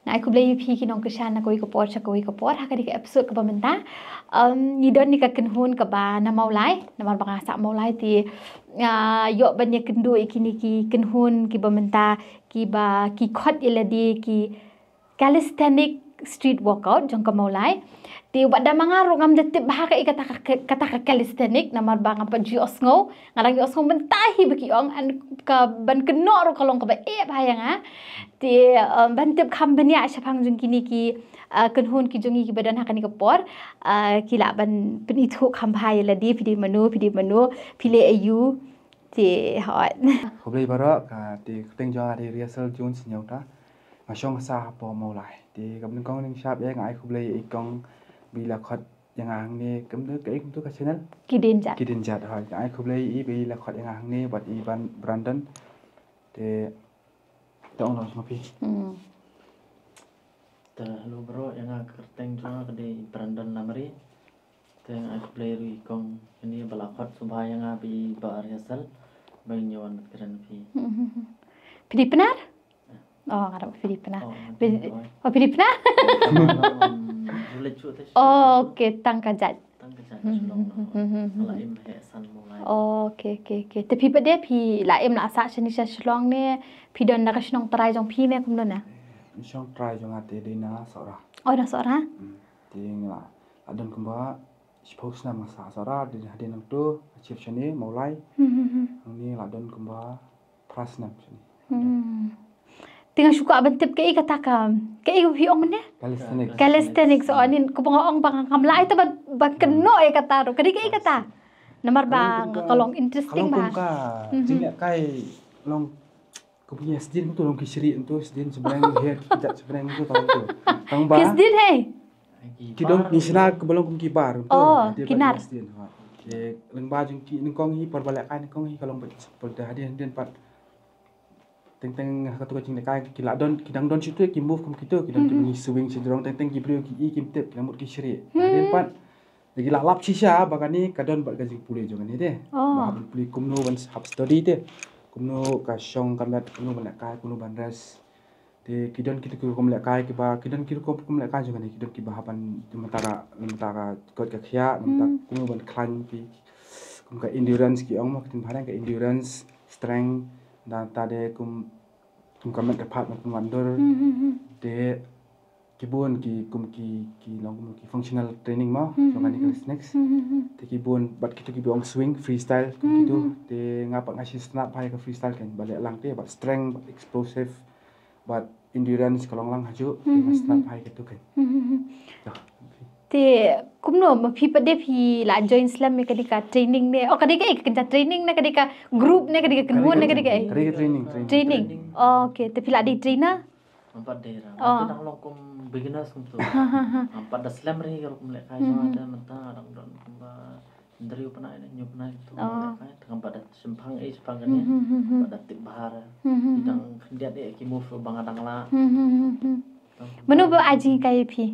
na aku beli pi kinong keshan na koi kapor ha kadi episode ka bamenta ni don ni ka kenhun ka ba na maulai na mar banga sa maulai ti yo banyak kendu ikini ki kenhun ki bamenta ki ba ki khot iladi ki calisthenic street workout jong ka maulai ti wada manga rongam detip bah ka kata calisthenic na mar banga pa ji osngo ngarang ji osngo mentahi beki ong an ka ban keno ro kalong ka ba bayang ti bantip kham bania syapang jong kini ki kenhun ki jongi ki badan hakani ka por kila ban penithu kham bhai ladi pidi manu pile ayu ti hot khoblei bara ka ti teng jo ade rehearsal jun sinyau ta masong sa po maulai ti kam kong ning sap ye ngai khoblei ikong bila khot yang ang ni kam de kai kum tu ka channel kidin jat ha ngai khoblei i bila khot yang ang ni bat i ban Brandon te tong lo sama pi ta hello bro yang kerteng jo kede Brandon namari teng aku play ri kong ini bala khot subha yang bi ba rehearsal bang nyawan keren pi pidi penar ngarap pidi penar pidi penar okay tangkajat okay tapi pada pi la em la sa chani sa shlong ne pi don na kashnong trai jong pi me kum na song try jong ate de na sora na sora ting la adon kumba suppose na masa sora de hadin nang tu chip chani maulai ni la don kumba prasnam chani tinggal suka bentip ke kata kam ke pi ong ne calisthenics so anin ko bang ong bang kam lai ta ba keno kata ro kadi ke kata nomor bang kalong interesting ba ka jingnya kai long ko punya sedin tu long kisri tu sedin sebenarnya head tidak sebenarnya tu tahu tu tang ba kisdin hey kidong nisna ko belum kum kibar tu kinar sedin ha ke leng ba jing ki ning kong hi por balak kai ning kong hi kalong por dah hadin pat teng katu kacing kai kila don kidang don situ ki move kum kita kidang ki swing sidrong teng ki brio ki i kim tep lamut ki shri hadin pat lagi lap sisa bagani kadon bat gajing pulih jong ni de ba pulih kumno ban hab study te kumno ka shong kamet kumno ban kai kumno ban res te kidon kita kum le kai ki ba kidon ki kum le kai jong ni kidon ki ba haban mentara kot ka khia mentak kumno ban klan ki kum ka endurance ki ong mak tin bharan ka endurance strength dan tade kum kamet department mandor de kibun ki long ki functional training ma jangan ni next te kibun bat kita ki biong swing freestyle gitu te ngapa ngasih snap hai ke freestyle kan balik lang te bat strength bat explosive bat endurance kalong lang haju snap hai gitu kan te kumno ma phi pade phi la join slam me kadika training ne kadika ekta training ne kadika group ne kadika kenhun ne kadika training okay te phi la di trainer empat daerah itu nang lokum beginners kum tu empat dah slam ri kalau kum lek kai so ada mentah orang don kumba dari upana ini nyupna itu kai tengah pada sempang ni pada tip bahar bidang dia ki move bangadang la menu ba aji kai phi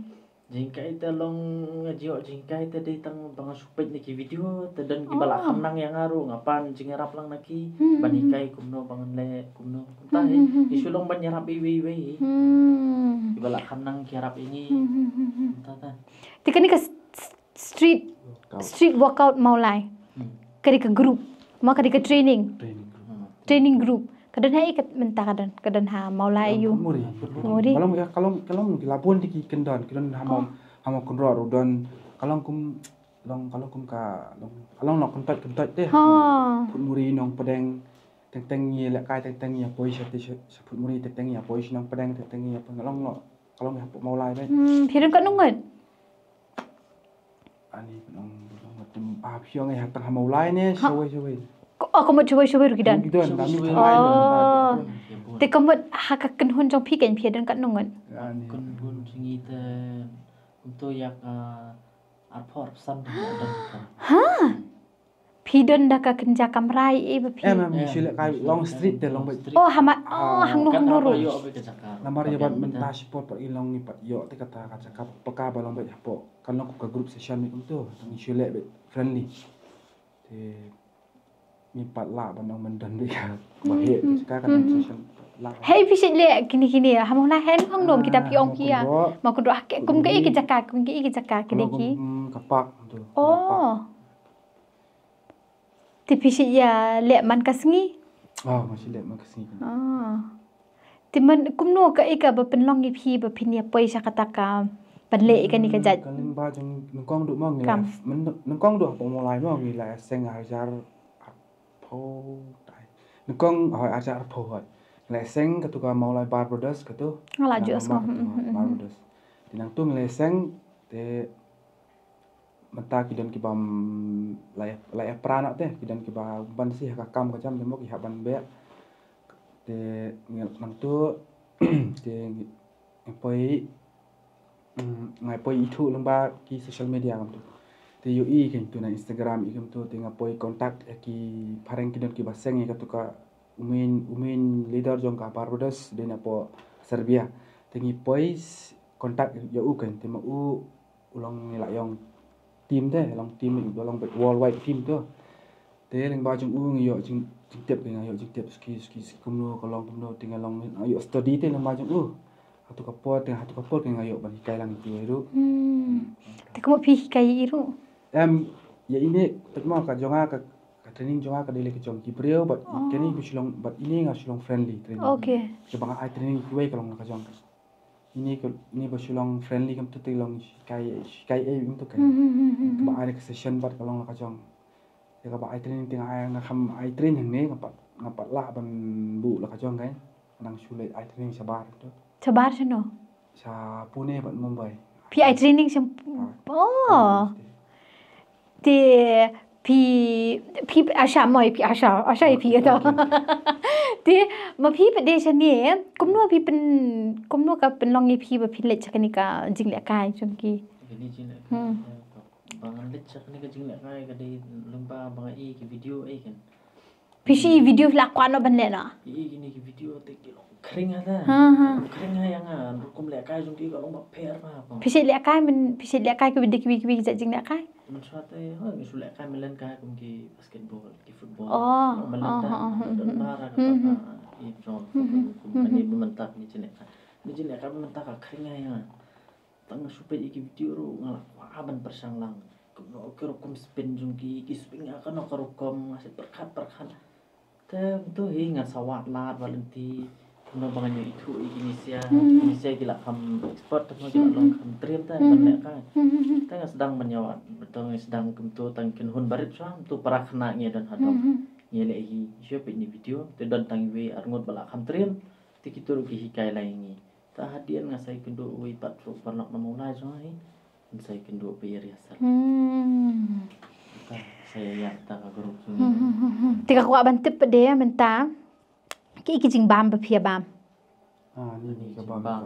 jingkai te long ngajio jingkai te di tang bang supet ni ki video te dan ki bala nang yang aru ngapan jingerap lang naki banikai kumno bangun le kumno tah isulong ban nyarap wi ki bala nang ki harap ini ta tikani ka street workout maulai kadi ka group ma kadi ka training group kadang hai ikat mentah kadang ha maulai you muri kalau lapun di kendon hama kunro rodon kalau kum nak kontak deh muri nong pedeng teng ye lek kai teng ye poi seput muri teng ye poi nong pedeng teng ye kalau maulai deh phirin kat nungut ani nong piong ye tang maulai ne showai kamu cuba rugidan. Te kamu hak kenhun jong pi kan pi dan kat nungun. Kenhun singi te untuk yak arpor sam dan. Pi don dak kenja kamrai pi. Sila kai long street te long street. Hang nuru. Lamar ya bat mentah support per ilong ni pat yo te kata cakap peka balong bet hapo. Kan lo ka group session ni tu tang sila bet friendly. Te mi pat la bandang mendan dia bahaya sekarang kan session lah Hei pisit le kini hamong na hen hong nom kita pi ong pia. Ma ko do hake kum ke iki jaka kini ki. kapak tu Oh. Ti pisit ya le man kasngi. masih lihat makasih Ti man kum no ka ika ba penlong pi ba pinia poi sa kataka panle ikan ni ka jat. Kaling ba jong nungkong du mo Kam. ngila nungkong du po mo lai mo ngila seng ajar po tai nungkong hoi ajar po hoi ngila seng ketuka mau lai bar brothers ketu Ngala jos bar brothers tinang tu ngila seng te mata kidan ki bam lai prana te kidan ki ba ban si ka kam ka jam demo ki haban be te ngil nang tu te ngapoi ngai poi itu lengba ki social media kam tu te yu i ken tu na Instagram i kam tu te ngapoi kontak ki pareng kidan ki baseng ka tu ka umin leader jong ka Barbados de na po Serbia te ngi poi kontak ya u ken te ma u ulong nila yong team te long team ulong worldwide team tu te lengba jong u ngi yo jing tiap ke ngayo jing tiap ski kumno kolong kumno tinggal long ayo study te lengba jong u hatu kapot ke ngayo ban hikai lang itu itu Ti ko pi kai iru. ya ini tekmo ka jonga ka training jonga ka dele ke jong kibreo but kini bisulong but ini ngasulong friendly training Okay. coba ai training kuai kalong ka jong ini bisulong friendly kam tu long kai untuk kan ba ai session bat kalong ka jong ya ka ba ai training ting ai ngam ai training ne ngapat lah ban bu la ka jong kan nang sulit ai training sabar tu Sabar sino. sa Pune bat Mumbai Pi ai training sim. Oh. Ti pi asha moi pi asha pi to. Ti ma pi pe de chani kum no pi pen kum no ka pen long ni pi ba pi le chakani ka jing le kai chum ki. Ini jing le bangan le chak ni ka jing le kai ka di lemba bangan i ki video ai kan Pi si video la kwa no ban le na. i gini ki video te ki long kering ada kering yang kum le kai jung ki ka long ba per ma Pi si le kai men pi si le kai ko bi ki jing le kai. men suatu ha mi su le kai melen kai kum ki basketball ki football Oh. melen dan bara ka i jong kum ni bementak ni jing le kai ni jing le kai bementak ka kering yang tang supet iki video ro ngalak aban persang lang kum no kum spin jung ki spin ka no ka kum ngasih perkat te tu hi nga sawat lat valenti no bangan itu Indonesia gila kam expert tu gila long kam trim ta banyak kan ta sedang menyawat betul sedang kumtu tangkin hun barit sam tu parakna nge dan hadap ngele hi siapa ini video te dan tang we arngot bala kam trim ti kitur ki hikai laingi ta hadian ngasai kendo we pat ro parnak namulai so hi sai kendo pe riasal saya ya ta ka grup Tika ko aban tip de menta. Ki jing bam ba pia bam. ni ka ba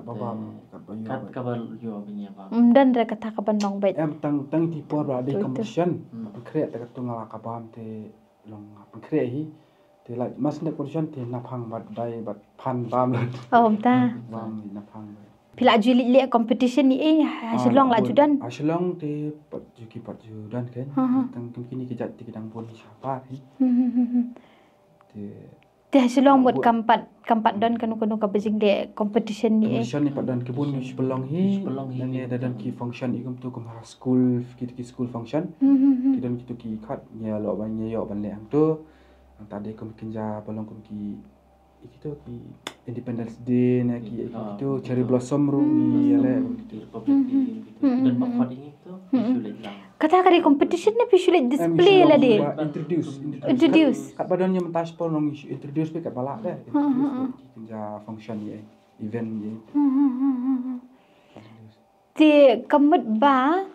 kat kabal yo binya ba Dan re kata ka ban long bet. tang ti por ba de competition kre ta tu ngala ka bam te long kre hi te la mas ne competition te na phang bat dai bat phan bam la Oh ta. bam ni na phang Pila ju le competition ni hasilong la judan. Asilong te pat ju dan kan tang kini ke jat ti kedang pun siapa hi te Ti hasilong buat kampat dan kanu ka bejing de competition ni competition ni pat dan kebun sebelong hi dan ye dan ki function ikum tu kum school ki school function kidan kitu ki khat nya lo ban ye yo ban le ang tu tadi kum kinja balong kum ki itu ki Independence Day na ki itu cherry blossom ru ni ale Republic Day gitu dan bakwan ini tu sulit lang Kata ka di competition ni visual display la de. Introduce. kat badan nya mentas pon nong introduce pe kat balak dah kinja function ye event ye Ti kamut ba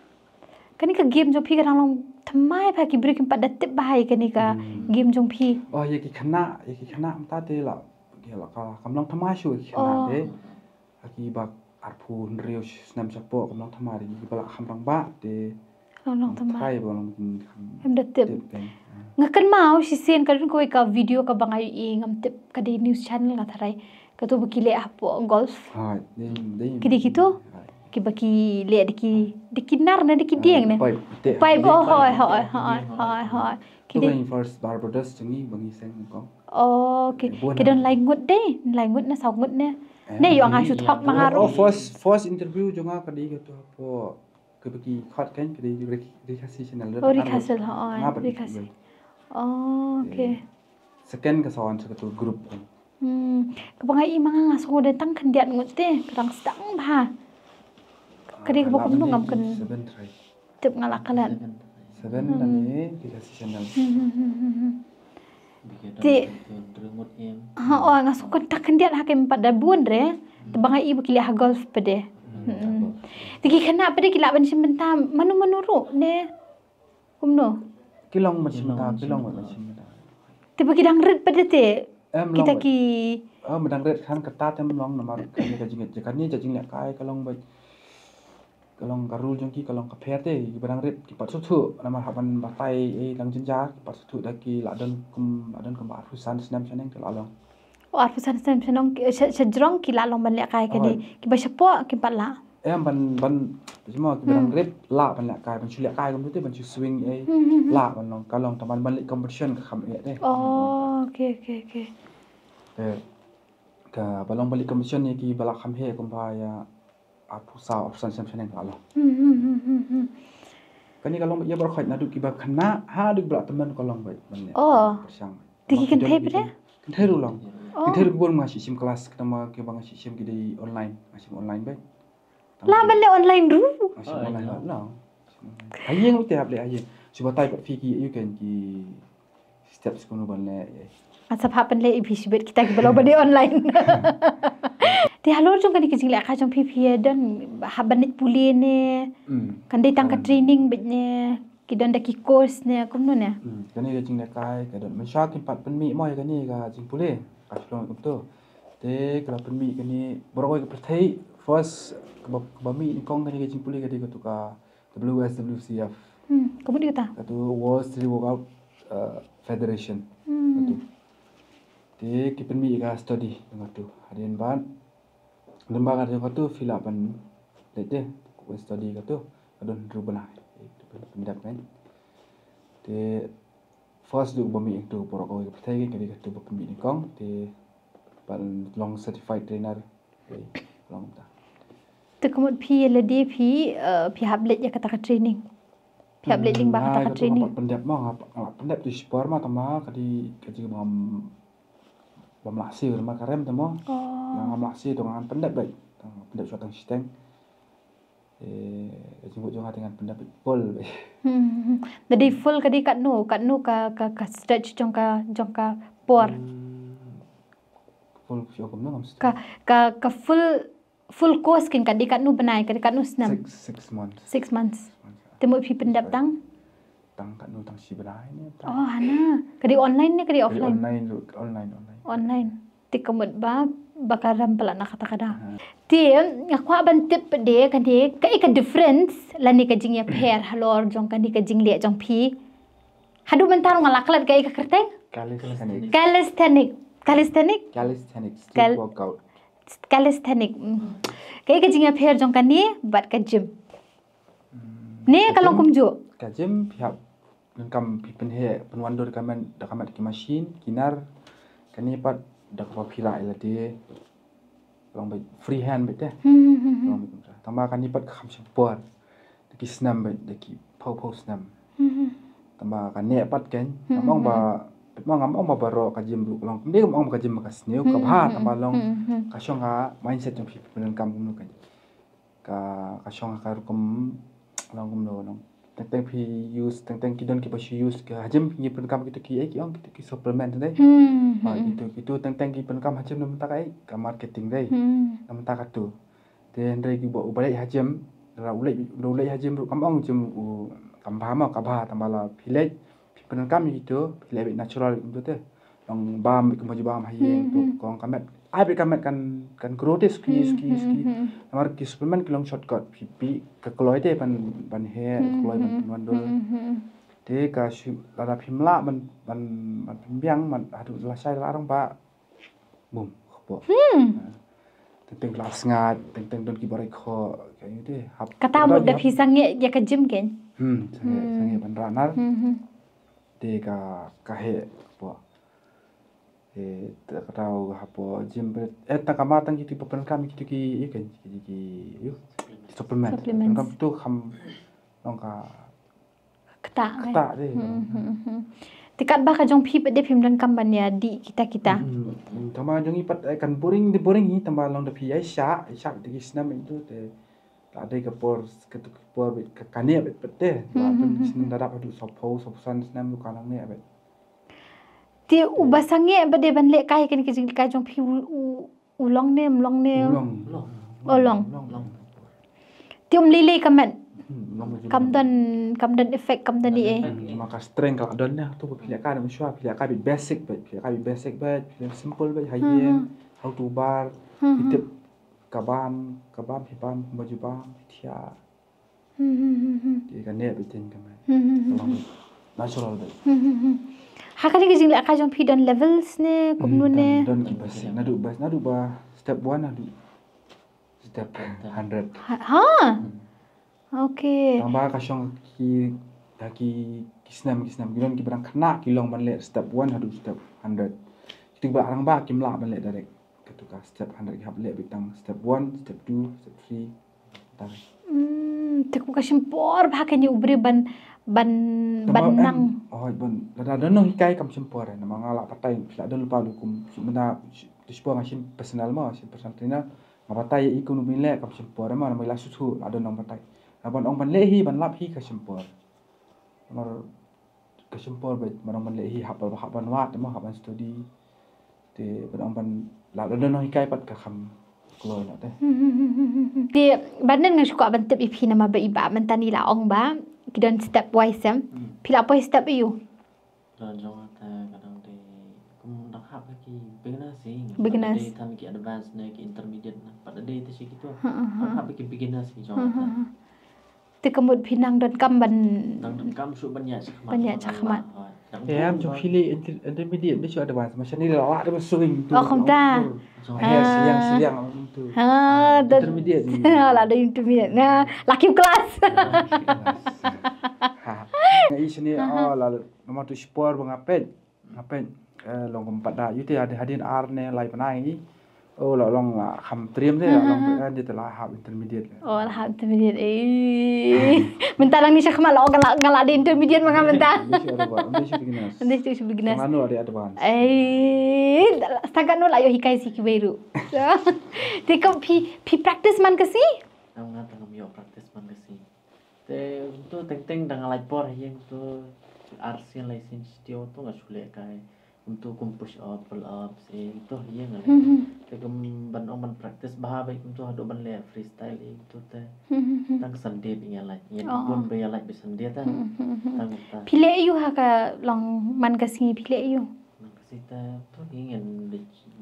kani ka game jong pi ka long thamai pa ki break pa dat bai kani ka game jong pi. oh ye ki khana mta te la ge la ka kamlong thamai shu ki khana de aki bak arpu nriu snam chapo kamlong thamai ri ki balak hamrang ba te Long thamai. kai bolong Em dat tip. Ngakan mau si sen kadun ko ka video ka bangai ngam tip ka di news channel nga tharai ka tu bukile apo golf. ha de Kidi gitu? ki baki le di kinar na di kidieng ne pai bo hoi Ki ding first Barbados changi bangi seng kong. Okay. Kidon lai ngut deh, lai ngut na sau ngut ne. Ne yo nga shoot hok mangaru. First interview jonga kadi gitu po ke bagi hot kan kadi rekasi channel. Oh rekasel rekasel. Oh okay. Second ke sawan satu grup. Kebangai imang ngaso datang kendiat ngut teh, kerang sedang bah. Kadi kebakum nu ngam ken. Tip ngalakalan. Seven nani rekasi channel. Ti ngaso kontak kendiat hakim pada bun re. Tebangai ibu kili golf pede. Tigi kena pede kila ban simenta manu-manuru ne. Kumno. Kilong macam kilong macam. Tiba kidang red pede te. Kita ki medang red kan ketat em long nomor kani ka jingit jekan ni jajing lek kai kalong bai kalong karul jongki kalong ka pher te medang red ki pat su nama haban batai lang jinja pat su daki ladon kum arusan senam seneng ke lalong arusan senam sejrong ki lalong ban lek kai kani ki ba sepo ki pat la ban semua ki medang red la ban lek kai ban chu lek kai kum te ban chu swing la ban long kalong taman ban lek competition ka kham te okay ka balong balik competition ni ki balak kham he kum ba ya apusa option seneng ke lalong kani kalong ya bar khait na du ki ba khana ha du bra teman kalong bai ban lek persang tiki kan thai bre kan thai ru long kan thai ru bon ngasih sim kelas ketama ke bang ngasih sim ki di online ngasih online bai la ban le online ru ngasih online la ayeng lu tiap le ayeng cuba tai pat fi ki you can ki steps kono ban le asap happen le ibi sibet kita ki balo bade online ti halor jong kani kicing le ka jong pp dan habanit puli ne kan dai tang ka training bet ne ki dan da ki course ne kumno ne kani kicing le kai ka don masha ki pat pen mi moi kani ka jing puli ka flong kum to te kala pen mi kani boroi ka prthai first ba mi kong kani kicing puli ka di ka tu ka WSWCF kemudian kita ka tu World Street Workout Federation tu te ki pen mi ka study dengan tu hadian ban lembaga yang tu fill up ban lete ko study ka tu adon rubana itu pemidap kan te first du bami itu porok ko pertai ke ka tu pemi ni kong te ban long certified trainer long ta te kemud pi ledi pi hablet ya kata training pi hablet ling ba kata training pendap ma pendap tu sport ma tama kadi kaji bam laksi ma karem tamo ngam laksi tu ngan pendap bai pendap suatu sistem jenguk jong dengan pendap full jadi full kadi kat nu ka stretch jong ka por full kum no ka full course kin kadi kat nu benai kadi kat nu senam 6 months temu pi pendap tang kat nu tang si benai ni hana kadi online ni kadi offline online ti kemud ba bakaram pala nak kata-kata ti aku ban tip de kan de ka difference lani ka jing ya pair halor jong kan ka jing le jong pi hadu bentar ngalaklat ka kerteng calisthenic street workout calisthenic ka jing ya pair jong kan ni bat ka gym ne kalong kumjo ka gym pihak ngam pi pen he penwandor kaman da kamat ki machine kinar kani pat dak pa phira ila de long bai free hand bet long tamba kani pat kham support ki snam bet de ki pau snam tamba kan ne pat ken among ba ngam ba baro ka jim lu long de ngam ka jim ka sneu ka bha tamba long ka shonga mindset jong pen kam kum kan ka shonga ka kum long kum no long teng pi use teng ki don ki ba use ka hajim ni pen kam kita ki ki ong ki supplement dai itu teng ki pen kam hajim nam ta kai ka marketing dai nam ta ka tu den dai ki bo balai hajim ra ulai hajim ru kam ong jum kam ba ma ka ba tambala pilai pen kam itu pilai natural itu te long bam ki mo bam hayeng tu kong kamet ai be kamet kan growth ski namar ki supplement ki long shortcut pi ka kloi te ban he kloi ban wandol te ka lara phimla ban pimbiang man adu la sai larang ba bum kho te teng kelas ngat teng don ki barai kho kayak gitu hap Kata mo da phi sange ya ka gym ken. sange ban ranar de ka he po tahu hapo gym ta kama tang ki papan kami ki kan ki supplement kan tu kham nong ka kata de Tikat ba ka jong phi de phim dan kam ban ya di kita. Tama jong ipat kan boring hi tama long da phi ai sha de snam itu te ada ke por ke kane bet pete la dun sin da dapat sopo san snam lu kanang ne bet Ti ubasange ba de ban le kai kan ki jing kai jong phi ulong ne long ti lili kamen kam dan effect kam dan ni maka strength kalau donnya tu pilih kan mesti pilih kan basic bet simple bet hayen how to bar hitip kabam hipan baju bam tia dia kan ne betin kamen natural bet Hakani ke jing la ka jong phi dan levels ne kumnu ne don ki nadu ba step 1 nadu step 100 Okay. tambah kasong ki kisnam gilon ki berang kena kilong ban le step 1 nadu step 100 kita ba arang ba kim la ban le direct ketuka step 100 ki hab le bitang step 1 step 2 step 3 tar Teku kasim por ba kan ubri ban nang ban da no hikai kam sempor na mga la patay sila don lupa lukum sumena dispo ngasim personal ma sim personal trainer ngapatai ikun ubile kam sempor ma na mila susu la don nang patay abon ong ban lehi ban lap hi ka sempor mar ka sempor bet marang ban lehi hapal ban wat ma haban study te ban ong ban la don no hikai pat ka kham kloi na te Di banan nga suka ban tip ipi nama ba iba man tani la ong ba kidan step wise pila po step iyo Jong ta kadang de kum dak hap ki beginners Beginners. tan ki advance ne ki intermediate na pada de te si gitu hap ki beginners ki jong ta ti kamut pinang dan kam ban dang kam su banyak chakmat em cho pilih intermediate dia ada bahasa macam ni la ada swing tu kom ta siang tu intermediate ni la ada intermediate na laki kelas na isini la nomor tu sport ngapet long empat dah itu ada hadin arne lai panai long kham triam thế long dia telah hab intermediate la intermediate minta lang ni siya kama lo ngala di intermediate mga minta Andi si beginners manu ada advance taga no layo hikai si kiberu ti kam pi practice man kasi ang ngata ngam yo practice man kasi te tu teng dang alai por yang tu RC license dia tu nggak sulit kai untuk push up pull up itu yang ngalai te kum ban ong ban practice bah baik untuk hadu ban le freestyle itu te tang sande bi ngalai yen pun be ngalai be sande ta tang ta pile yu ha ka long man kasi pile yu kasi ta tu ingin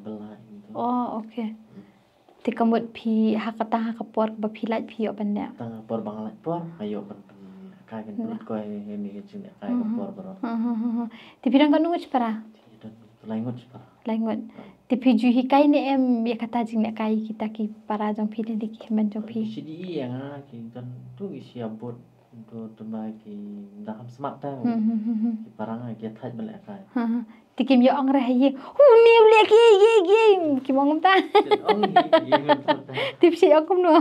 belai itu okay ti kamut pi hakata hakapor ba pilat pi yo ban ya tang por bang alai por ayo ban kai kan perut ko ini kecil kai por bro ti pirang kanu para language para language ti piju hikai ne em ya kata jing ne kai kita ki para jong pi de ki man jong pi CDE yang ki kan tu isi abot untuk temai ki dalam smart ta ki parang ki thaj bale kai ti kim yo ong ra ye ni le ki ki mong ta ti psi akum no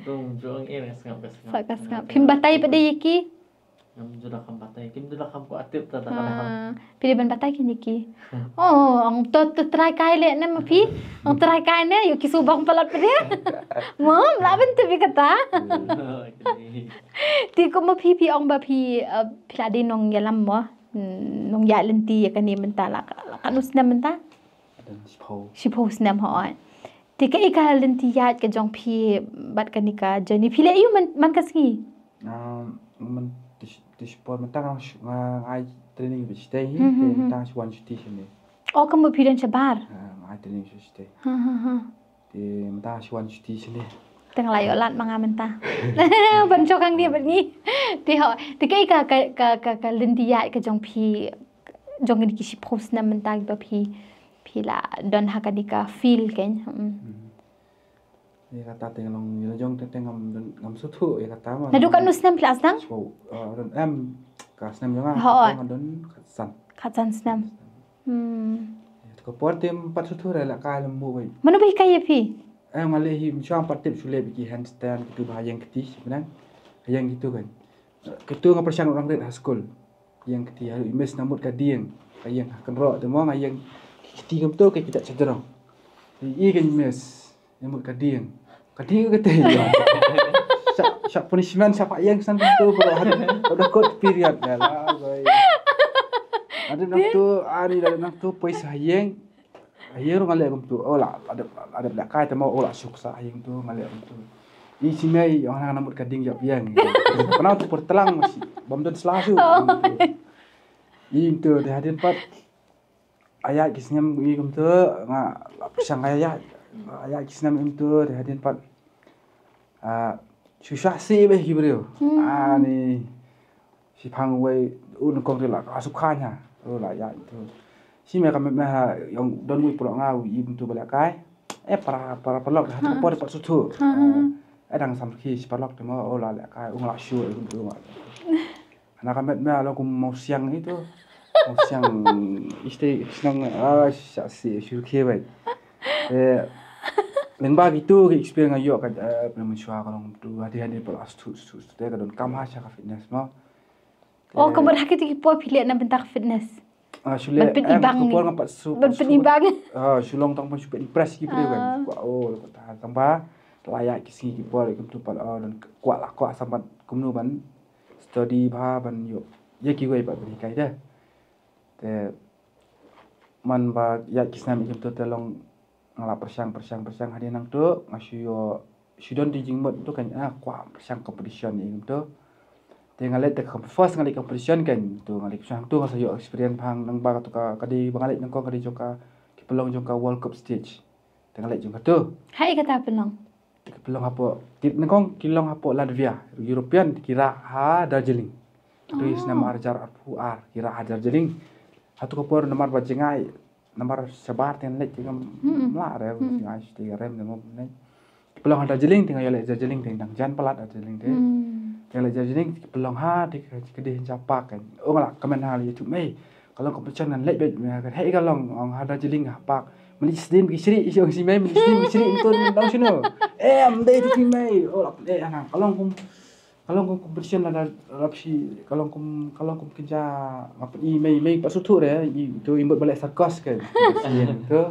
tung jong ngap pim batai pa de ki ngam jura kam batai kim jura kam ko atip ta ta pilih ban batai ki ki ong to try kai le na ma pi ong try kai ne yo ki subang palat pa de mom la ben tu bi kata ti ko ma pi ong ba pi pila de nong yalam mo nong ya lenti ya kan ni menta la kanus na menta dan sipo snam ho ti ka ika lenti ya ka jong pi bat kan ni ka journey pile yu man kasi man di sport mentang ngai training bi stay mentang swan stay sini kamu pidan sabar ngai training stay di mentang swan stay sini teng layo lat mga menta ban chokang dia bat ni ti ho ti ka lenti ya ka jong pi jong ni ki sipo snam menta ba pi la don hakanika feel ken Ya kata tengong jong ngam sutu ya kata mah. Nadu kan nusnem kelas nang? So, don kelas 6 jangan. Hoi. Don san. Katan senam. Ko portem pat sutu rela ka lembu bai. Mana bih kaya pi? Malehi msyam patip sule biki handstand gitu bahayang keti sebenarnya. Hayang gitu kan. Ketua ngapersian orang red school. Yang keti haru imes namut kadieng. Hayang akan ro temo hayang keti ngam tu ke kita cederong. I kan imes namut kadieng. Kadieng kete. Syak punishment siapa yang san tu kalau ada code period dah lah boy. Ada nak tu pois hayang ngalek kum tu. Oh lah ada belakang temo oh lah suksa hayang tu ngalek kum tu. Di sini orang namut kading jap yang. Kenapa tu pertelang masih bom tu selasu. Itu dah hadir pat ayat kisnyam kum tu ngak pisang ayat kisnyam itu dah hadir pat susah sih beh gibril. Ni si pang wei kong tu lah asukanya. Oh lah ya itu. Si mereka yang don wei pulau ngau ibu tu belakai. Para pelok dah tu pot sutu. Dang samki si pelok tu mau oh lah kai unglah syu ibu tu. Anak kami lo kum mau siang itu. Mau siang istri senang si syukur wei. Lengba gitu ke experience ayo kan mensyua kalau tu hadi pelas tu dia kan kam hasya fitness mau. Oh, kamu dah kita kipo pilih nak bentak fitness. Sule Berpenimbang. Berpenimbang. Sulong tang pun super impress gitu kan. Oh, kata tambah layak kisi kipo ikum tu pal dan kuat lah kuat sampai kumnu ban study ba ban yo. Ya ki wei ba beri kai dah. Te man ba ya kisnam ikum tu tolong ngala persiang hadi nang tu ngasyo sidon di jingmot tu kan kuat persiang competition ikum tu. Ngalit te first ngalit competition kan tu ngalit sang tu masa yo experience phang nang ba tu ka kadi bangalit nang ko kadi joka ki pelong joka world cup stage te ngalit joka tu Hai kata pelong. Ki pelong apo nang kong kilong apo Latvia European kira Darjeeling tu is nama arjar ar kira Darjeeling hatu ko por nomor bajengai nomor sebar ten let jingam la re ngai sti rem ngom nei pelong Darjeeling tinggal yo le Darjeeling ting dang jan palat Darjeeling te yang lajar jenis pelong di kedih capak kan. Oh malah komen hal itu mei. Kalau competition nan lek bet kan hei kalong ang ada jeling hapak. Melistin bisri iong si mei melistin bisri intun dang sino. Amdai tu mei. Oh anak kalau kum competition ada rapsi kalau kum kerja apa mei pas sutu re itu imbut balik sarkas kan. Tu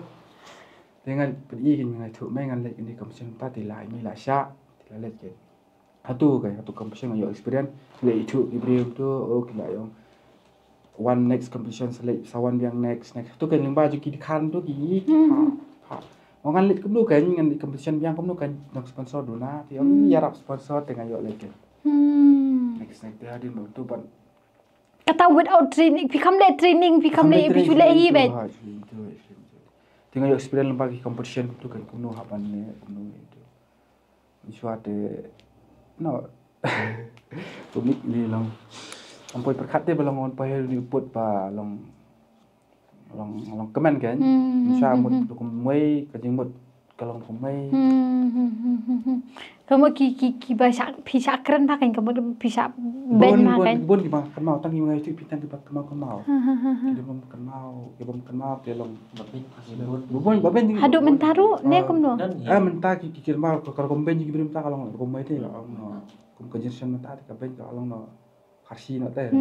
dengan pergi kan tu mei ngan lek ini competition tadi lah ini lah syak lek kan. Hatu competition yang experience le itu ibril tu oh kila yang one next competition select sawan yang next tu kan yang baju ki kan tu ki ngan let kumnu kan ngan competition yang kumnu kan nak sponsor dona ti yang yarap sponsor dengan yo lek next dia din tu ban Kata without training become visual hi bet. Tengah yo experience bagi competition tu kan kumnu hapan ne kumnu itu suatu no tumik ni lang ampoi perkat dia belong on pahel ni put pa long kemen kan insya mut kum mai kajing mut kalong kum mai Kamu ki bisa keren pakai kamu bisa ben makan bon di makan mau tangi ngai tu pitan di pak mau dia long babin haduk mentaru ne kumno mentah kikir mau kalau komben ji brim ta kalau kum mai te kum kajian mentah ka ben kalau no harsi no te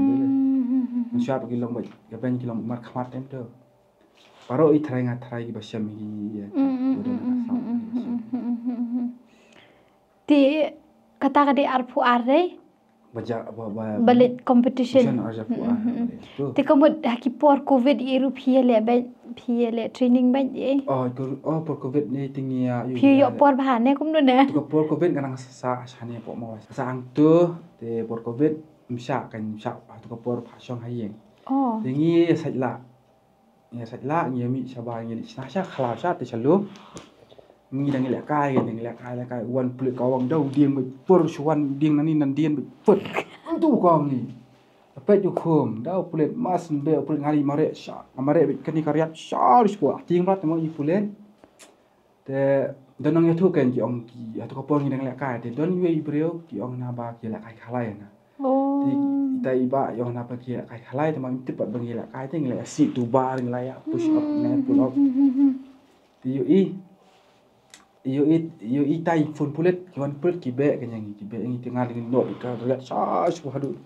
insya Allah kilong bai ka ben kilong mar khamat tem tu paro i thrai ki basyam hi di kata kadi arpu are baja balit competition tu te kamu haki por covid iru phiele training ban ye por covid ni tinggi ya yo por bahane kum no ne tu por covid kanang sa sane po mo sa ang tu te por covid msa kan msa tu por phasong hayeng tinggi sajla mi sabang ni sa khala sa te chalu ngi dang lek kai wan plik kawang dau dieng por suan dieng nan dien put tu kong ni Dapat jukum, dah pulen mas be pulen hari mare sya, mare kini karyat sya rispo. Ting rat mo ipulen. Te dan nong itu kan ki ong ki atau kapon ngidang lek kai te don yue ibreu ki ong na ba ki lek kai khalai na Oh. ti ita iba yong na ba ki lek kai khalai te mang tipat bang lek kai te nglek si tu bar nglai push up ne pull up ti yo i tai phun pulet ki wan pulet ki be kan yang ki be ngi tengah dengan no ka lek sa hadu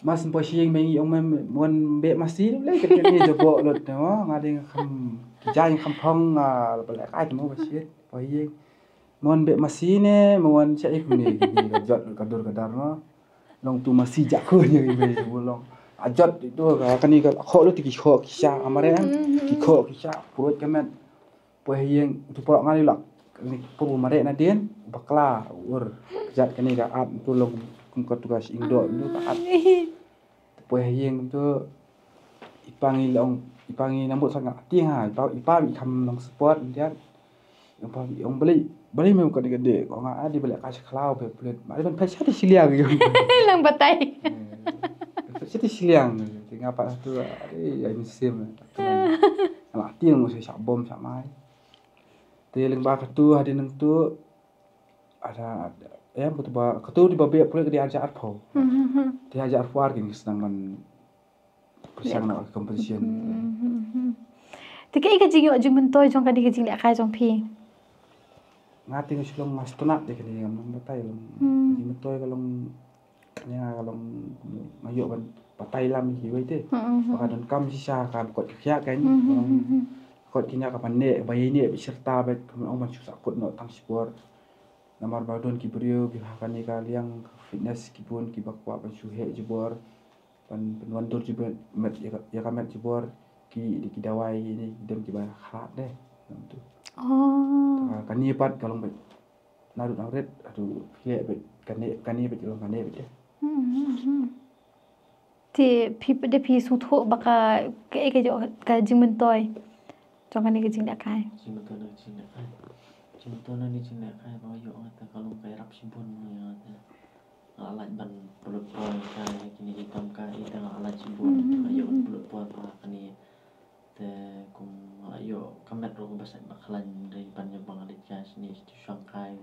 mas posing mengi ong mon be masi le kan ni jobo lot no ngading kham jai kham phong lek kai mo basit posing mon be masi ne mon cha ik ni jot kadur kadar no long tu masi jak ko ni be bolong ajot itu kan ni kho lo ti ki kho kisha amare ki kho kisha purut kamet posing tu porok ngali lak ni puru mare na den bakla ur jat kan ni ka at tu long kum tugas indo tu ka at posing tu ipangi nambut sangat ting ha ipa bi kham long sport dia yang beli memang kau gede kau nggak ada beli kasih kelau pelet ada kan pasti ada siliang gitu Lang batai. pasti ada siliang tinggal apa tu ada yang sim anak tiang mesti sak bom sak mai teling ba tu ada nang tu ada ya betul ba ketu di babe pelet dia ajar po dia ajar war gini sedang man persang nak competition Tiga ika jing yo jing mentoi jong kadi jing lek kai jong pi. ngati ngislong mas tunat deh kini ngam batai long di metoi kalong nya kalong mayo ban batai lam hi wei te baka don kam sisa kan kot kya kan kot kinya kapan ne bayi ne beserta bet ong man susah kot no tang sport namar badon ki brio ki hakan ni kaliang fitness ki pun ki bakwa ban suhe jebor pan penwandur jebor met ya kamet jebor ki dawai ni dem ki ba khat deh tu Oh. kan ni pat kalong bet narut naret aduh le bet kan ni bet long kan ni bet Ti pi su tho baka ke ika jo ka jing mentoi. Jong kadi jing lek kai. Cimutona ni cina kai bawa yo ngata kalau kai rap simpon ya ngata alat ban pulut pon kai kini hitam kai tengah alat simpon ayo pulut pon kani te kum ayo kamet ro bahasa bakalan dari banyak banget jas ni Shanghai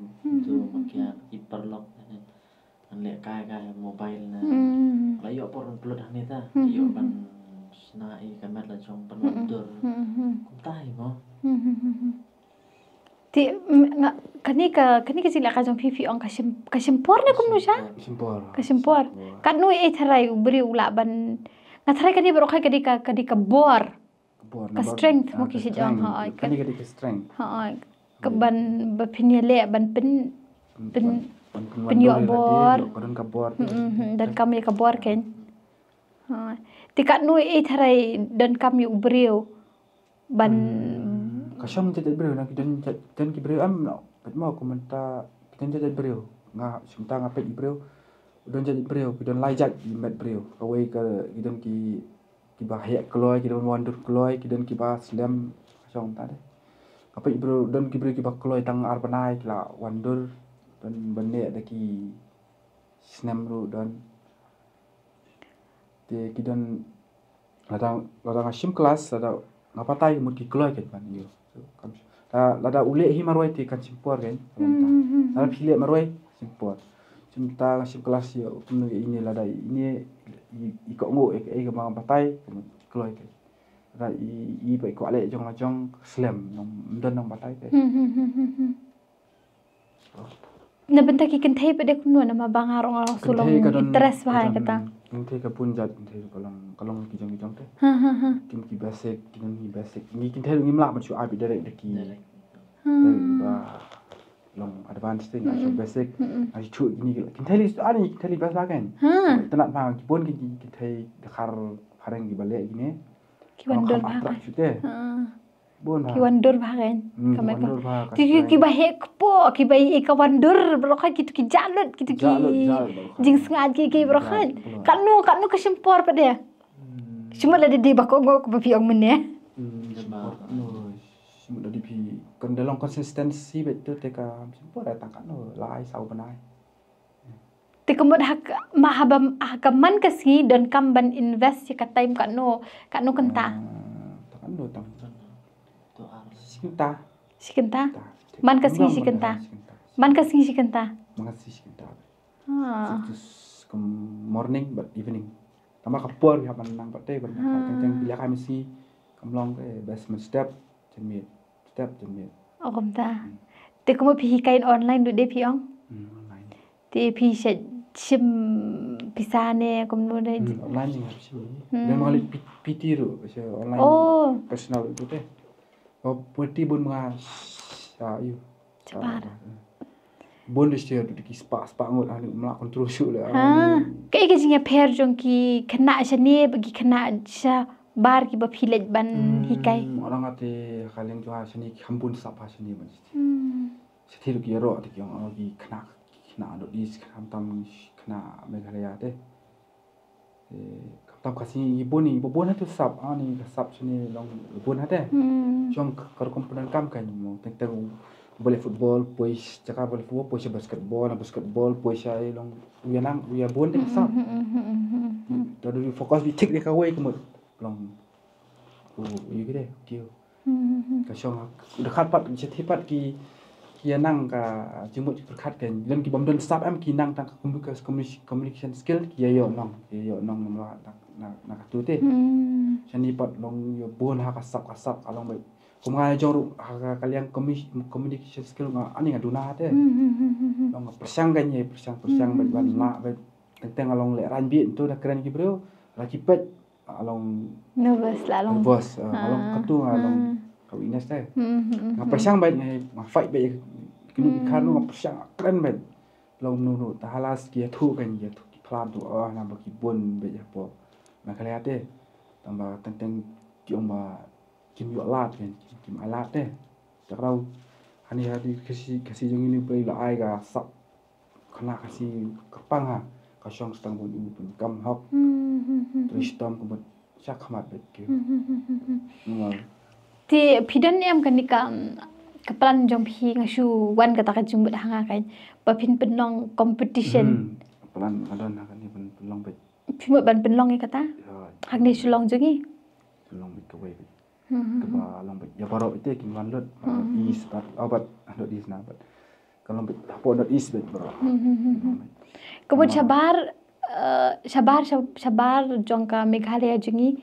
tu makia hiperlock kan lek kai mobile na ayo por pulut hani ta ayo ban snai kamet la jong penontor kum tai mo Ti kani ka jing lek kai jong pi ong kasimpor na kum nusha. Kasimpor. Kan nu tharai ubri ula ban ngatharai kani bro kai kadi ka bor. Ka strength mo kisi jong ha kan ni ke strength ha ka ban bapinya le ban pen yo bor kan ka bor dan kami ka bor ken ha tikat nu tharai dan kami ubreu ban kasam jadi brio nak dan ki brio am no bet mau komenta kita jadi brio nga simta nga pet brio don jadi brio don lajak met brio away ke idon ki bahaya keloi ki don wandur keloi ki don ki ba slam song ta de apa bro don ki brio ki ba keloi tang arpanai la wandur don benne de ki snam ru don te ki don ladang sim kelas ada ngapatai mut ki keloi ket ban yo lada ule hi marwai ti kan simpor kan lada pile marwai simpor cimta sim kelas yo penu ini lada ini ikok ngo ke bang batai keloi ke lada i bai ko ale jong slam nom don nang batai ke na benta ki kan thai pede kun na ma bangarong sulong interest bahai kata Nanti ke punjat nanti kalau kijang teh. Kim ki basic ni kita ngi mlak macu abi direct deki. Long advance thing aso basic ai chu ni kita li ani kita li bas kan. Tenat ma ki pun kita dekhar hareng ki balik gini. Ki wandor bahai. Bon ki wandor bahai kamai ko. Ki bahe po ki bai ka wandor brokai gitu ki jalut gitu ki. Jing sengat ki brokai. Kanu ke sempor pada. Cuma ada di bako go ko pi ong mene. Semua di pi kan dalam konsistensi betul teka sempor datang kan lai sau benai. Tikamod mahabam man kasi dan kamban invest ya time kanu kenta. Takkan do tang. Sikenta. Man kasih si kenta. Man kasih si kenta. Mengasih si kenta. Ah. Terus ke morning but evening. Tama kapur ya nang patay ban teng bila kami si kamlong basement step jemit. Step jemit. Oh komta. Te kumo pi hikain online du de pi ong. Online. Te pi chim pisane kumno de. Online yang habis ni. Dan mengalir PT tu, online Oh. personal itu teh. Oh, putih bun mga you. Cepat. Bun dia tu di spa ngot anu melak kontrol shoot lah. Ha. Kai ke jinga per jong ki kena sane bagi kena sa bar ki ba philet ban hikai. Orang ate kalian tu sini kampun sapa sini ban. Hmm. Setir ki ro ti yang lagi kena do dis kam kena Meghalaya teh. Tam kasih ibu tu sap ani sap sini long ibu teh. Jong kar komponen kam kan mo tentang boleh football, pois cakap boleh football, pois basketball, pois ai long uya bon teh sap. Tadi fokus di tik dia kawai kemut long. Iya gitu, kio. Kasong dekat pat setipat ki nang ka jemut berkat kan dan ki bom don sap am ki nang tang communication skill ki yo nong nak tu teh. Seni pat long yo bon ha kasap along baik. Kumai jor ha kalian communication skill nga ani ngaduna teh. Long persang kan ye persang baik ban la baik tentang along le ran bi tu dah keren ki bro. Lagi pet along Nervous lah long. Nervous along ketu along kawiness teh. Ngapersang baik fight baik kenu ikanu ngapersang keren baik. Long nu tahalas kia tu kan dia tu plan tu nambah kibun baik apa. Makanya teh tambah tentang kiong ba kim yo lat kan kim alat teh. Takrau hani kasih jong ini baik la ai ga sap kena kasih kepang ha. Kasong setang pun ibu pun kam hok. Terus tom kebut syak hamat baik ke. Ti pidan ni am kan nikah kepelan jong pi ngasu wan kata ka jumbut hanga kan papin penong competition. Pelan adon akan ni penlong baik. Pimut ban penlong ni kata. Hak ni sulong jongi. Sulong baik ke baik. Keba long baik. Ya baru itu kiman lut is obat dot is na bat. Kalau baik tapo dot is baik baru. Kebut sabar jong ka Meghalaya jongi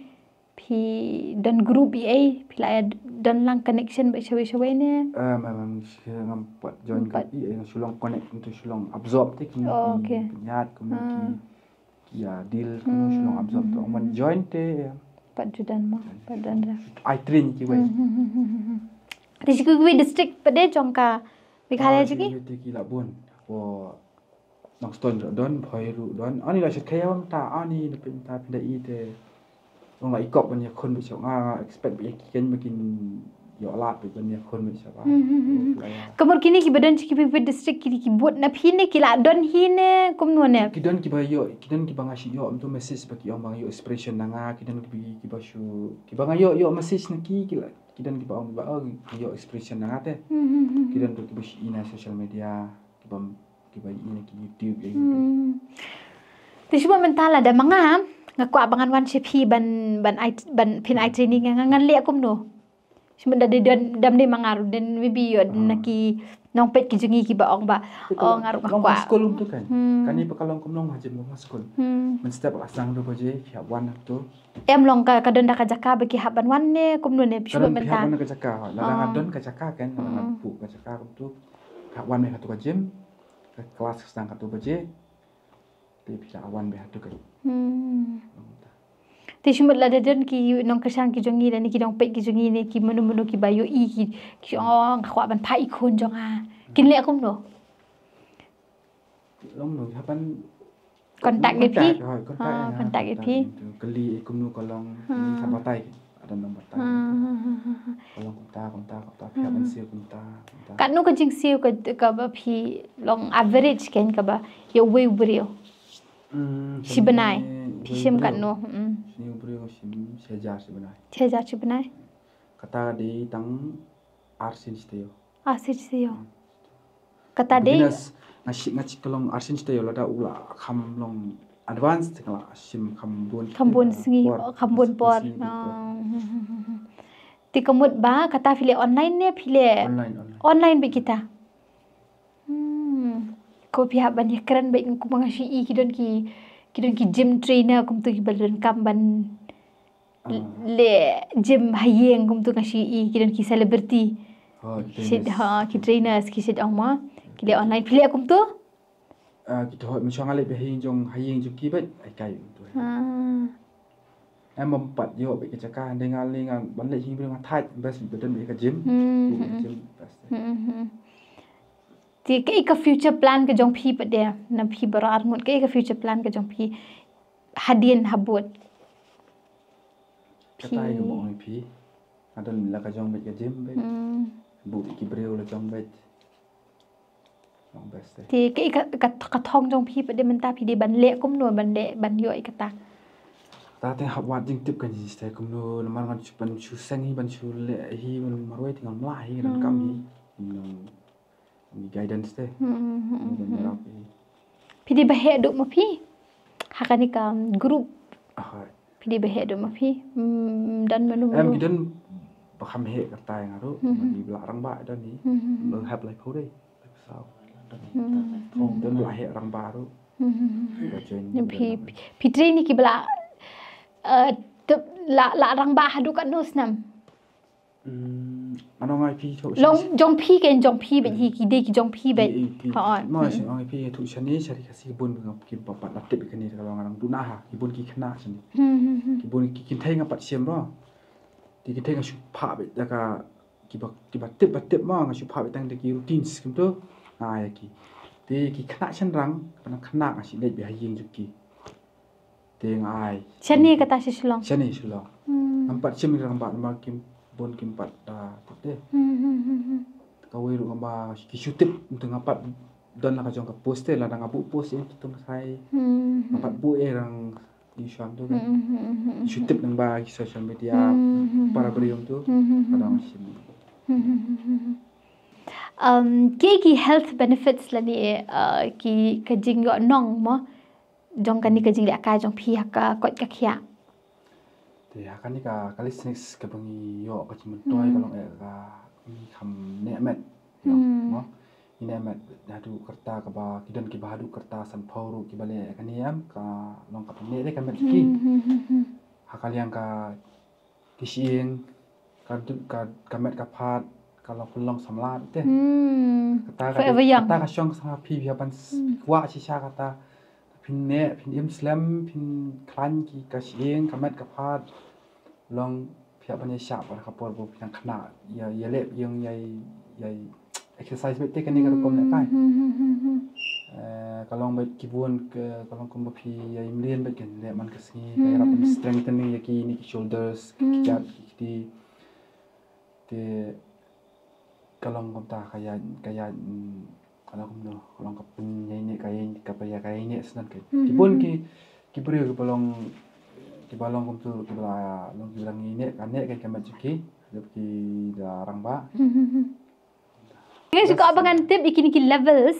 pi dan group EA pi la dan lang connection ba shawe ne memang ngampat join kapi yang sulong connect untuk sulong absorb teh penyat kemudian ya deal sulong absorb tu man join teh pat judan ma padan ra I train ki wei Risiko district pade jong ka Meghalaya jongi ki labun ko nang stone don phairu don ani la shkhayam ta ani pinta pindai teh orang lagi kop banyakคนไปเชียวexpect banyak kian makin yo lat banyakคนไปเชียว Kamor kini ki badan ki pe district ki buat na phine ki la don hine kumno ne kidan ki ba yo kidan ki banga shi yo amto message baki yo bang yo expression nanga kidan ki ba shu ki banga yo message na ki kidan ki ba yo expression nanga te kidan ki ba shi ina social media ki ba ina ki YouTube ya gitu. Tisba mentala da manga ngaku abangan wan CP ban pin I training ngan le akum no. Cuma da dam de mangaru dan maybe yo naki nong pet ki jungi ki ba ong ba ngaru ngaku. School tu kan. Kan ni pekalong kumlong hajim long school. Men step asang do baje ya wan tu. Em long ka don da ka jaka ba ki haban wan ne kumno ne cuma mentala. Kan ka jaka la don ka jaka kan la pu ka jaka tu ka wan me ka tu ka gym kelas setang ka tu baje. Ti pila awan be hatu kan. Ti shumut la dadan ki nong kasang ki jongi dan ki dong pet ki jongi ne ki menu ki bayo i ki ong khwa ban pai khon jong a kin le akum no long no hapan kontak ge pi kontak ge pi keli akum no kolong sabatai ada nombor tai kolong kontak hapan siu kontak kan no ka jing siu ka ba pi long average ken ka ba yo we brio si benai pisim kan no ni brio sim sejar si benai kata di tang arsin steo kata de ngaci kolong arsin steo lada ula kham long advance tekala sim khambun singi khambun por Ti kemut ba kata pilih online ne pilih online baik kita. Kau pihak banyak keren baik aku mengasih kidon ki gym trainer kum tu ki balon kamban le gym hayeng kum tu ngasih kidon ki celebrity. Sid ki trainers ki sid ma ki le online pilih kum tu. Kita hoi macam ngalih hayeng jong ki bet ai kai tu. Em mempat yo baik cakap dengan ngan balik hing dengan tight best betul baik ke gym. Gym best. Ti ke future plan ke jong phi pade na phi barar mut ke future plan ke jong phi hadien habut Kata ke mo phi ada la ka jong bet ke gym bet bu ki breu la jong bet long best ti ke ka thong jong phi pade menta phi de ban le kum no ban le ban yo ikata ta te hab wat jing tip kan ji ste kum no mar ngan chu ban chu sang hi ban chu le hi man maroi tinggal mla hi kan kam hi ni guidance te phi de bahe duk ma phi hakani ka group phi de bahe duk ma phi dan manu em gidan bakam he kata yang aru di belarang ba dan ni menghap like kau deh sao dan belah orang baru phi training ki bela la rang ba hadu kan nos nam ano ngai phi tho long jong phi ken jong phi be hi ki de ki jong phi be ha ma si ngai phi thu chani sari kasi bun ngap ki papat lat tip kan ni kalau ngarang duna ha ki bun ki khna sini ki bun ki kin thai ngapat siam ro ti ki thai nga shu pha be daka ki ba tip ma nga shu pha be tang de ki routines kim to ai ki ti ki khna chan rang pana khna nga si le be ha ying ju ki te ngai chani kata si sulong chani sulong ampat sim rang ba ma kim bon kim pat ta te kawai ru ngamba ki shutip untuk ngapat dan la ka jong ka post la nga bu post itu tung sai ngapat bu rang di sham tu kan shutip nang ba ki social media para berium tu kadang sim ki health benefits la ni ki ka jing yo nong mo jong kan ni ka jing le ka jong phi ka kot ka khia thì kan ni ka kali snacks ka bangi yo ka chimun toy kalong ka kham ne met yo mo ine met dadu kerta ka ba kidan ki bahadu kerta san phauru ki bale kan ni am ka long ka ne de kan met ki hakal yang ka kisieng ka met ka phat kalau pelong samlat te kata ka syong sama pi ban wa chi sha kata pin ne pin im slam pin klan ki ka sieng ka met ka phat long pia ban sha pa ka por bu pin khna ya le yung yai exercise bet te kan ni ka kom ne kai kalong bet kibun ke kalong kom pi ya imlien bet kan le man ka singi ka rap strengthening ya ki ni shoulders ki jat ki te kalong kom ta kaya kalau kamu kalau kapun ini kaya ini senan ke kibun ki beri ke balong kamu tu ki bala long ki bilang ini kan ne kayak macam ki ki darang ba Ngai suka abangan tip iki levels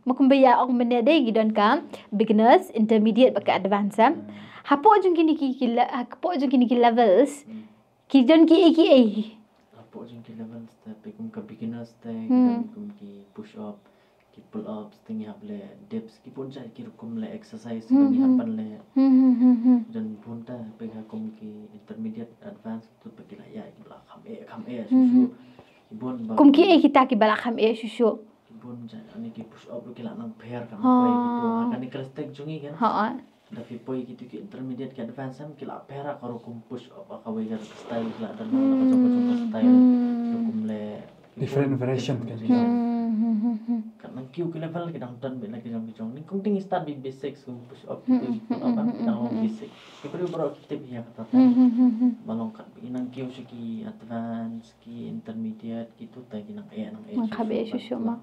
makum baya og menede gidon ka beginners intermediate baka advanced hapo jung kini ki levels kidon ki iki hapo jung ki levels tapi kum ka beginners te gidon kum ki push up ki pull ups tingi hable dips ki pun jai ki kum le exercise ni hapan le dan pun ta pega kum ki intermediate advanced tu pegi la ya ki kham e susu ibon ba kum ki kita ki bala kham e susu ibon jai ani ki push up lu ki la nang pair kan koi gitu kan kelas tek jungi kan ha tapi poi gitu ki intermediate ki advanced am ki la pair karo kum push up ka wei gar style la dan la jong style kum le different variation kan nang kiu ke level ke dang tan be lagi jong ni kum ting start bi basics kum push up gitu apa dang long basic ke perlu bro kita biya kata balong kat bi nang kiu siki advance ki intermediate gitu ta ki nang khabe susu ma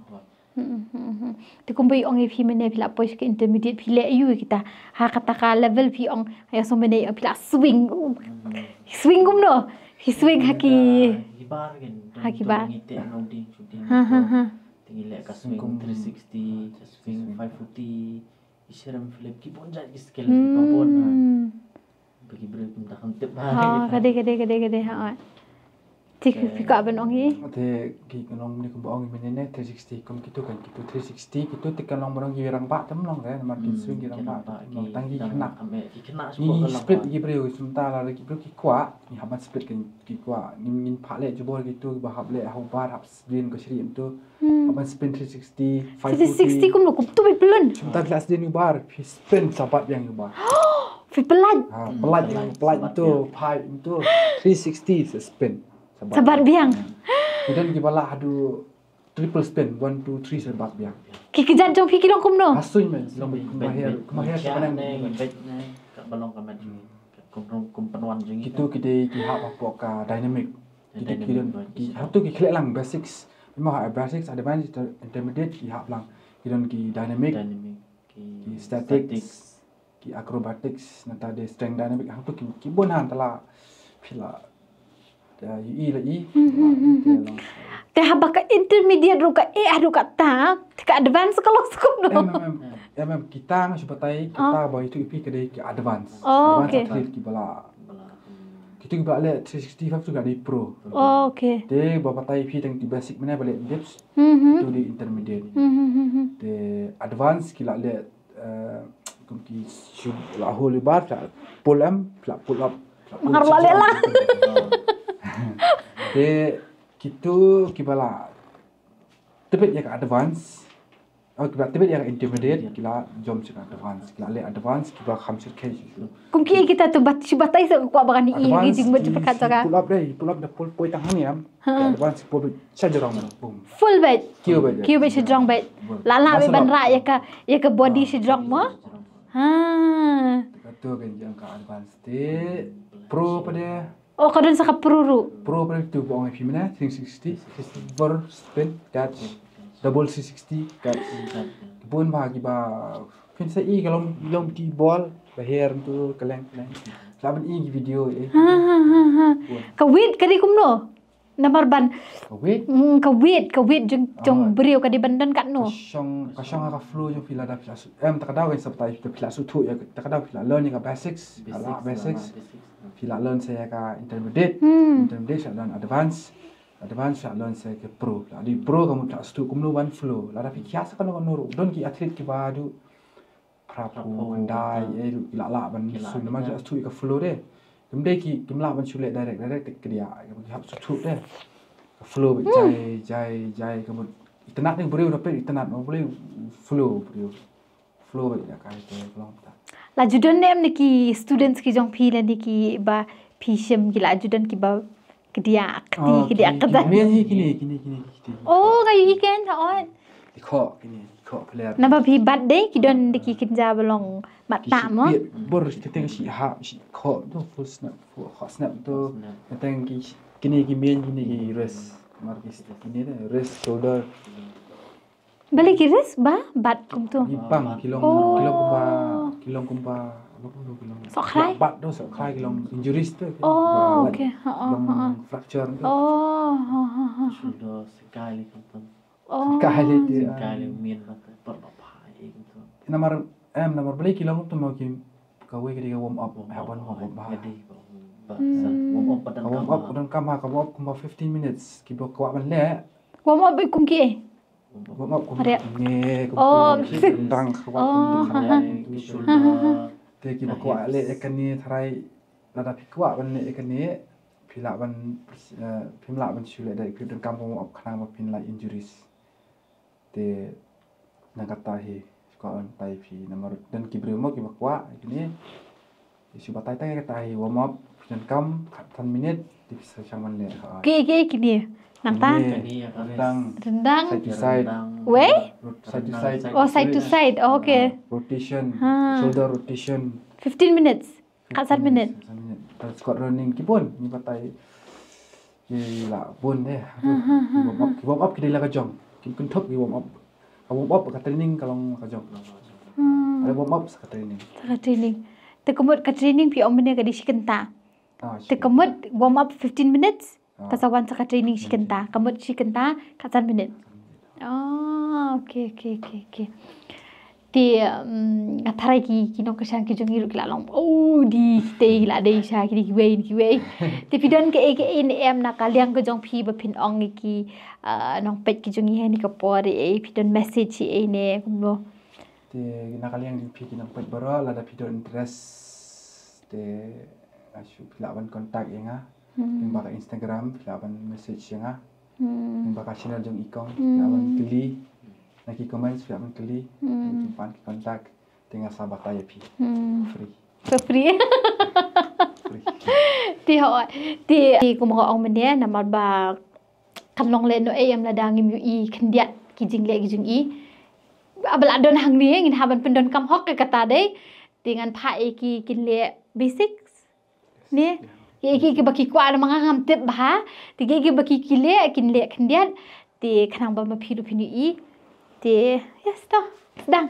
te kum bi ong phi mene phi la pois ke intermediate phi le yu kita ha kata ka level phi ong ya so mene phi la swing kum no swing haki hibar gen hakibar ngite nang ding shooting tinggi le ka swing 360 swing 540 isiram flip ki pun jadi skill papon bagi break minta kan tip ha kade ha Thì fika bên ông ấy. Thì ki kalong ni kumbaong menene 360 kum gitu kan gitu 360 gitu tekan long morang girang pak tem long kan mar ki swing girang pak long tangi kena ni split gi breu sementara lagi breu ki kwa ni haban split kan ki kwa ni pak le jebol gitu bahab le hau bar hab spin ko shri itu haban spin 360 360 kum lo kum tu belum. sementara kelas dia ni bar spin sapat yang bar Fi pelan. pelat itu pipe itu 360 spin Sabar biang. Kemudian kita bala adu triple spin 1 2 3 sebat biang. Ki kejan jong fi kilong kum no. Asuy men kemahir sebenarnya này các balong kamen kum penuan jing gitu kita ki hak apa ka dynamic. Kita ki hak tu ki khlek lang basics. Memang hak basics ada banyak intermediate ki hak lang. Kita ki dynamic, ki statics, ki acrobatics, nanti ada strength dynamic hak tu ki bon han tala pila i la i Teh habak intermediate ru ka ru ka ta, ka advance kalau skum no. Mem kita sebatai kita bawa itu ipi kedai ke advance. Oh, okay. Ki bala. Kita bala le 365 juga di pro. Oh, okay. Te bawa tai ipi tang di basic mana balik dips. Tu di intermediate. Te advance kila le kum ki shoot la hole bar pull up. Ngarlale lah. Te kitu kibala tebet ya ke advance kibala tebet ya ke intermediate kila jom sih advance kila le advance kibala 50 kg Kum ki kita tu bat sibatai se ku abang ni i jing bet pekat cara. pull up dah pull point tangan ni am advance pull saja orang boom Full bet. Kio bet si strong bet. Lala be ban ra ya ke body si strong mo. Ha. tu kan yang ke advance te pro pada Oh, kadon sa kapururu. pro pada tu buang IP mana 360 super spin catch double 360 catch pun bagi ba fin sa i kalau long di ball bahir tu keleng laban i video Ha. Ka wait kadi kum no. Namar ban. wait Ka wait jong beriu ka di bandan kat no. kasong ka flow yung fila da fila tak ada kan sabtai fila su tu ya tak ada fila learning ka basics ala basics fila learn saya ka intermediate saya learn advance saya learn saya ke pro di pro kamu tak stu kamu one flow la da kiasa kan no don ki athlete ki badu prapu andai ila la ban su nama tak stu ka flow de kemudian ki kimla ban sulet direct ke dia kamu hab stu de flow jai kamu itenat ni beriu dapat itenat mau boleh flow ya kai te belum tak La judan nem ni ki students ki jong phi la ni ki ba phisem ki la judan ki ba kedia akti akta. Kini. Oh, kayu ikan ta on. Kok player. Napa phi birthday ki don de ki kinja belong mata mo. Bor kita si ha si kok tu full snap tu kita kini main kini rest markis kini rest shoulder. Balik kiris ba bat kum tu. Ipang kilong kumpa Sok khai? Bat tu sok khai kilong injuries tu. Oh, okay. Fracture tu. Oh, sudah sekali kan Oh. sekali min berapa itu Nomor beli kilong tu mau kim kawai ketika warm up haban warm up dan kamera 15 minutes kita kuat mana Warm up kum ki. warm up tang te kita kuat le ikan ni tharai lada kuat ban le ikan ni pila ban sule dari kita kam warm up kena pin injuries te nakata hi ko tai pi nomor dan kibremo ki bakwa ini isu batai tai kata hi warm up dan kam 10 minit di saman le Ki ni. Nanta. Rendang. Side to side. Oh, side to side. Oh, okay. Rotation. Shoulder rotation. 15 minutes. Kat 1 minute. Squat running kipun ni batai. Gila pun deh. Warm up kita lah kajong. Kita top warm up kat training kalau kajong. Ada warm up kat training. Kat training. Tekemut kat training pi om benda ka di sikenta. Tekemut warm up 15 minutes. Kasawan sa training sikenta. Kamut sikenta kat 1 minute. Oh, okay. Ti ti tarai ki no kesan ki jongi ruk la long di te la dei sha ki wei ti pidon ke in em na kaliang ko jong phi ba phin ong ki nong pet ki jongi he ni ka por e pidon message e ne kumno te nakali yang pi kinang pet baro la da pidon interest te asu pilawan kontak yenga baka Instagram pilawan message yenga baka channel jong ikong pilawan keli naki comments pilawan keli jumpan ki kontak tinggal sahabat aja pi free ti ho ti ko mo ong mene na mar ba kan long le no em la dang im yu i khndiat ki jing le ki jing i abal adon hang ni ngin haban pendon kam hok ke kata dei dengan pha e ki kin le basics ni ki baki kwa na mga ham tip ba ti ki baki ki le kin le khndiat ti khnang ba ma phiru phinu i ti yes to sedang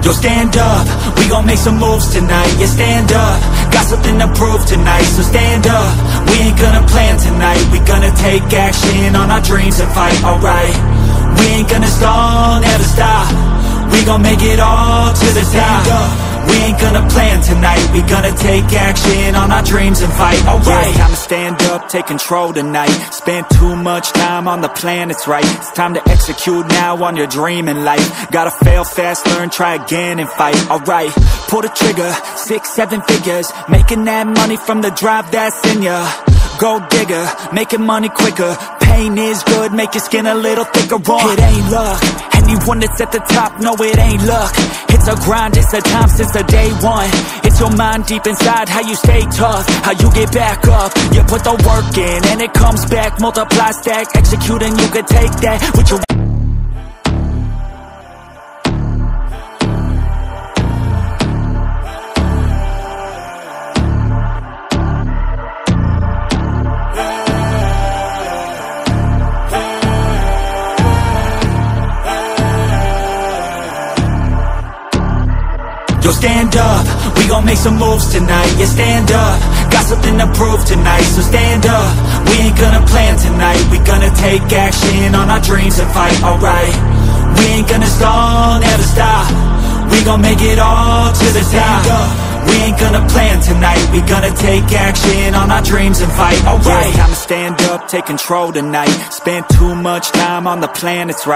Yo, stand up, we gon' make some moves tonight. Yeah, stand up, got something to prove tonight. So stand up, we ain't gonna plan tonight. We gonna take action on our dreams and fight, alright. We ain't gonna stall, never stop. We gon' make it all to the top. We ain't gonna plan tonight. We gonna take action on our dreams and fight, alright. I'ma stand up, take control tonight. Spend too much time on the plan, it's right. It's time to execute now on your dream in life. Gotta fail fast, learn, try again and fight, alright. Pull the trigger, 6-7 figures. Making that money from the drive that's in ya. Gold digger, making money quicker. Pain is good, make your skin a little thicker. It ain't luck, anyone that's at the top, no it ain't luck. It's a grind, it's a time since the day one. It's your mind deep inside, how you stay tough, how you get back up. You put the work in and it comes back. Multiply, stack, execute and you can take that with your Yo, stand up, we gon' make some moves tonight. Yeah, stand up, got something to prove tonight. So stand up, we ain't gonna plan tonight. We gonna take action on our dreams and fight, alright. We ain't gonna stall, never stop. We gon' make it all to the top. We ain't gonna plan tonight. We gonna take action on our dreams and fight, alright. I'ma stand up, take control tonight. Spend too much time on the plan, it's right.